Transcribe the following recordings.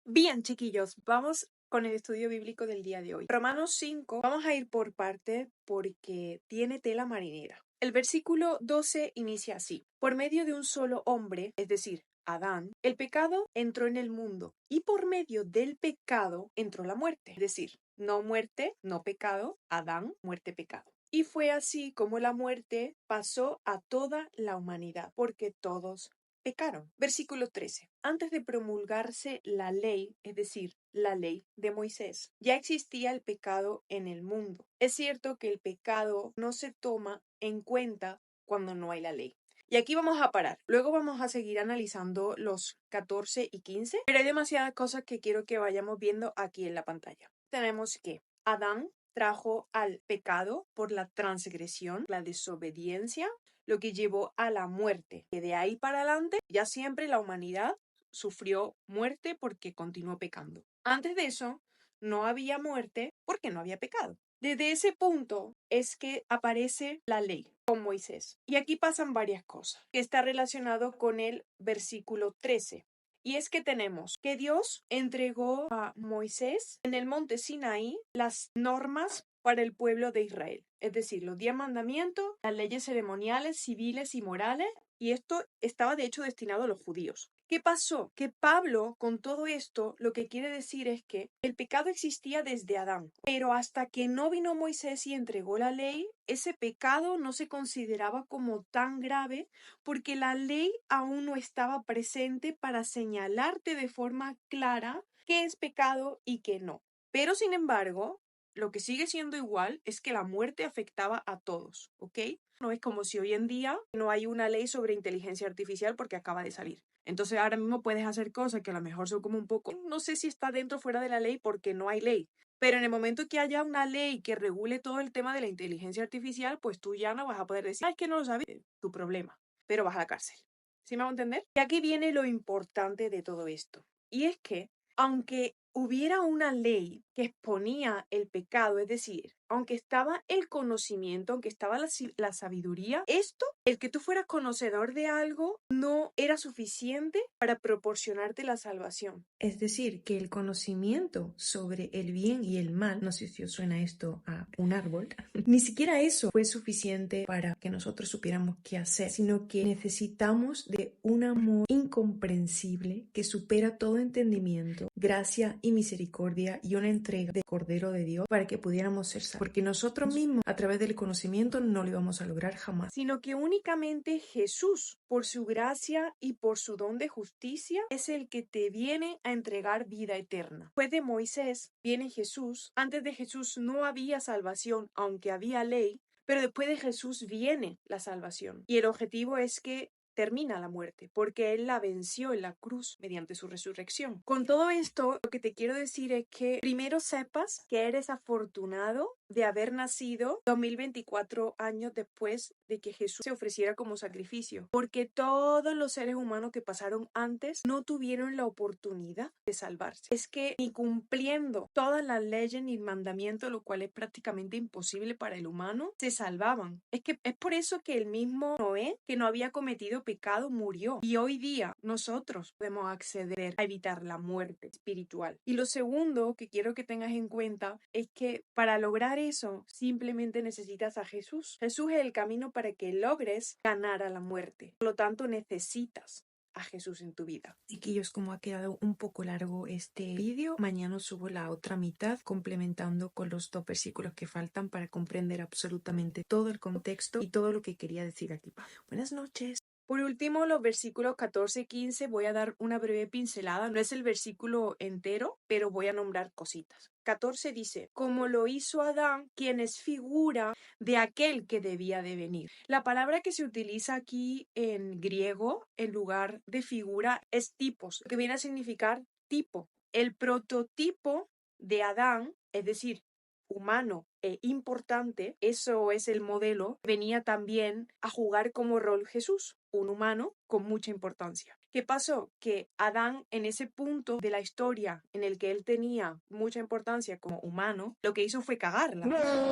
Bien, chiquillos, vamos con el estudio bíblico del día de hoy. Romanos 5, vamos a ir por parte porque tiene tela marinera. El versículo 12 inicia así: por medio de un solo hombre, es decir, Adán, el pecado entró en el mundo y por medio del pecado entró la muerte. Es decir, no muerte, no pecado, Adán, muerte, pecado. Y fue así como la muerte pasó a toda la humanidad, porque todos pecaron. Versículo 13. Antes de promulgarse la ley, es decir, la ley de Moisés, ya existía el pecado en el mundo. Es cierto que el pecado no se toma en cuenta cuando no hay la ley. Y aquí vamos a parar. Luego vamos a seguir analizando los 14 y 15, pero hay demasiadas cosas que quiero que vayamos viendo aquí en la pantalla. Tenemos que Adán trajo al pecado por la transgresión, la desobediencia, lo que llevó a la muerte. Que de ahí para adelante, ya siempre la humanidad sufrió muerte porque continuó pecando. Antes de eso, no había muerte porque no había pecado. Desde ese punto es que aparece la ley con Moisés. Y aquí pasan varias cosas que está relacionado con el versículo 13. Y es que tenemos que Dios entregó a Moisés en el monte Sinaí las normas para el pueblo de Israel, es decir, los 10 mandamientos, las leyes ceremoniales, civiles y morales, y esto estaba de hecho destinado a los judíos. ¿Qué pasó? Que Pablo, con todo esto, lo que quiere decir es que el pecado existía desde Adán, pero hasta que no vino Moisés y entregó la ley, ese pecado no se consideraba como tan grave porque la ley aún no estaba presente para señalarte de forma clara qué es pecado y qué no. Pero sin embargo, lo que sigue siendo igual es que la muerte afectaba a todos, ¿ok? No es como si hoy en día no hay una ley sobre inteligencia artificial porque acaba de salir. Entonces ahora mismo puedes hacer cosas que a lo mejor son como un poco, no sé si está dentro o fuera de la ley porque no hay ley. Pero en el momento que haya una ley que regule todo el tema de la inteligencia artificial, pues tú ya no vas a poder decir, es que no lo sabes, tu problema, pero vas a la cárcel. ¿Sí me hago entender? Y aquí viene lo importante de todo esto. Y es que, aunque hubiera una ley que exponía el pecado, es decir, aunque estaba el conocimiento, aunque estaba la sabiduría, esto, el que tú fueras conocedor de algo, no era suficiente para proporcionarte la salvación. Es decir, que el conocimiento sobre el bien y el mal, no sé si os suena esto a un árbol, ni siquiera eso fue suficiente para que nosotros supiéramos qué hacer, sino que necesitamos de un amor incomprensible que supera todo entendimiento, gracia y misericordia y una entrega de Cordero de Dios para que pudiéramos ser salvos. Porque nosotros mismos, a través del conocimiento, no lo íbamos a lograr jamás, sino que únicamente Jesús, por su gracia y por su don de justicia, es el que te viene a entregar vida eterna. Después de Moisés viene Jesús. Antes de Jesús no había salvación, aunque había ley, pero después de Jesús viene la salvación. Y el objetivo es que termina la muerte, porque Él la venció en la cruz mediante su resurrección. Con todo esto, lo que te quiero decir es que primero sepas que eres afortunado de haber nacido 2024 años después de que Jesús se ofreciera como sacrificio, porque todos los seres humanos que pasaron antes no tuvieron la oportunidad de salvarse. Es que ni cumpliendo todas las leyes ni mandamientos, lo cual es prácticamente imposible para el humano, se salvaban. Es que es por eso que el mismo Noé, que no había cometido pecado, murió. Y hoy día nosotros podemos acceder a evitar la muerte espiritual. Y lo segundo que quiero que tengas en cuenta es que para lograr eso simplemente necesitas a Jesús. Jesús es el camino para que logres ganar a la muerte. Por lo tanto, necesitas a Jesús en tu vida. Chiquillos, como ha quedado un poco largo este vídeo, mañana subo la otra mitad complementando con los 2 versículos que faltan para comprender absolutamente todo el contexto y todo lo que quería decir aquí. Buenas noches. Por último, los versículos 14 y 15 voy a dar una breve pincelada. No es el versículo entero, pero voy a nombrar cositas. 14 dice, como lo hizo Adán, quien es figura de aquel que debía de venir. La palabra que se utiliza aquí en griego, en lugar de figura, es tipos, que viene a significar tipo. El prototipo de Adán, es decir, humano e importante, eso es el modelo, venía también a jugar como rol Jesús, un humano con mucha importancia. ¿Qué pasó? Que Adán, en ese punto de la historia en el que él tenía mucha importancia como humano, lo que hizo fue cagarla,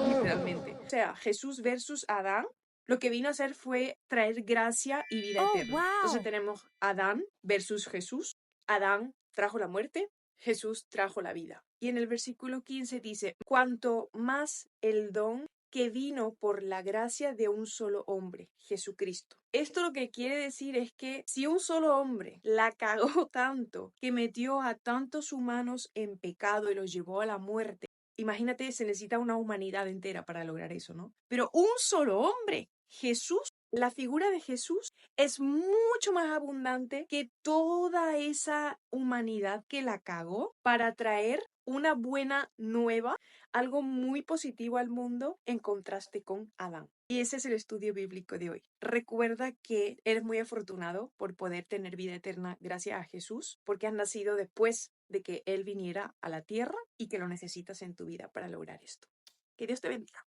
literalmente. O sea, Jesús versus Adán, lo que vino a hacer fue traer gracia y vida eterna. Entonces tenemos Adán versus Jesús. Adán trajo la muerte, Jesús trajo la vida. Y en el versículo 15 dice, cuanto más el don que vino por la gracia de un solo hombre, Jesucristo. Esto lo que quiere decir es que si un solo hombre la cagó tanto que metió a tantos humanos en pecado y los llevó a la muerte, imagínate, se necesita una humanidad entera para lograr eso, ¿no? Pero un solo hombre, Jesús, la figura de Jesús es mucho más abundante que toda esa humanidad que la cagó para traer una buena nueva, algo muy positivo al mundo en contraste con Adán. Y ese es el estudio bíblico de hoy. Recuerda que eres muy afortunado por poder tener vida eterna gracias a Jesús, porque has nacido después de que Él viniera a la tierra y que lo necesitas en tu vida para lograr esto. Que Dios te bendiga.